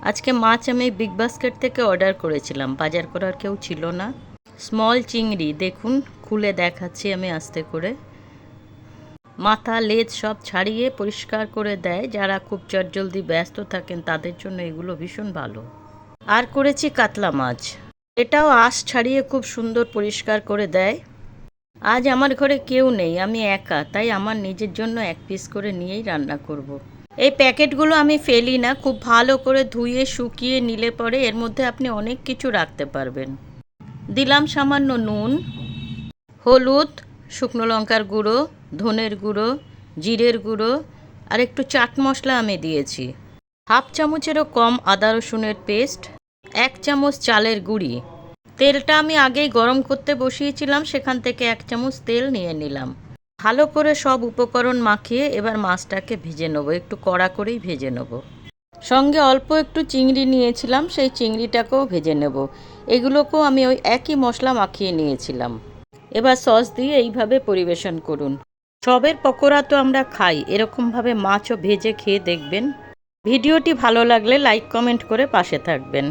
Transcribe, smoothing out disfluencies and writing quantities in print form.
আজকে মাছ আমি big basket থেকে অর্ডার করেছিলাম, বাজার করার কেউ ছিল না। স্মল চিংড়ি দেখুন, খুলে দেখাচ্ছি আমি আস্তে করে। মাথা লেজ সব ছাড়িয়ে পরিষ্কার করে দেয়, যারা খুব চটজলদি ব্যস্ত থাকেন তাদের জন্য এগুলো ভীষণ ভালো। আর করেছি কাতলা মাছ, এটাও আঁশ ছাড়িয়ে খুব সুন্দর পরিষ্কার করে দেয়। আজ আমার ঘরে কেউ নেই, আমি একা, তাই আমার নিজের জন্য এক পিস করে নিয়েই রান্না করব। এই প্যাকেটগুলো আমি ফেলি না, খুব ভালো করে ধুয়ে শুকিয়ে নিলে পরে এর মধ্যে আপনি অনেক কিছু রাখতে পারবেন। দিলাম সামান্য নুন, হলুদ, শুকনো লঙ্কার গুঁড়ো, ধনের গুঁড়ো, জিরের গুঁড়ো আর একটু চাট মশলা আমি দিয়েছি। হাফ চামচেরও কম আদা রসুনের পেস্ট, 1 চামচ চালের গুঁড়ি। তেলটা আমি আগেই গরম করতে বসিয়েছিলাম, সেখান থেকে 1 চামচ তেল নিয়ে নিলাম। ভালো করে সব উপকরণ মাখিয়ে এবার মাছটাকে ভেজে নেবো, একটু কড়া করেই ভেজে নেব। সঙ্গে অল্প একটু চিংড়ি নিয়েছিলাম, সেই চিংড়িটাকেও ভেজে নেব। এগুলোকেও আমি ওই একই মশলা মাখিয়ে নিয়েছিলাম। এবার সস দিয়ে এইভাবে পরিবেশন করুন। সবের পকোড়া তো আমরা খাই, এরকমভাবে মাছও ভেজে খেয়ে দেখবেন। ভিডিওটি ভালো লাগলে লাইক কমেন্ট করে পাশে থাকবেন।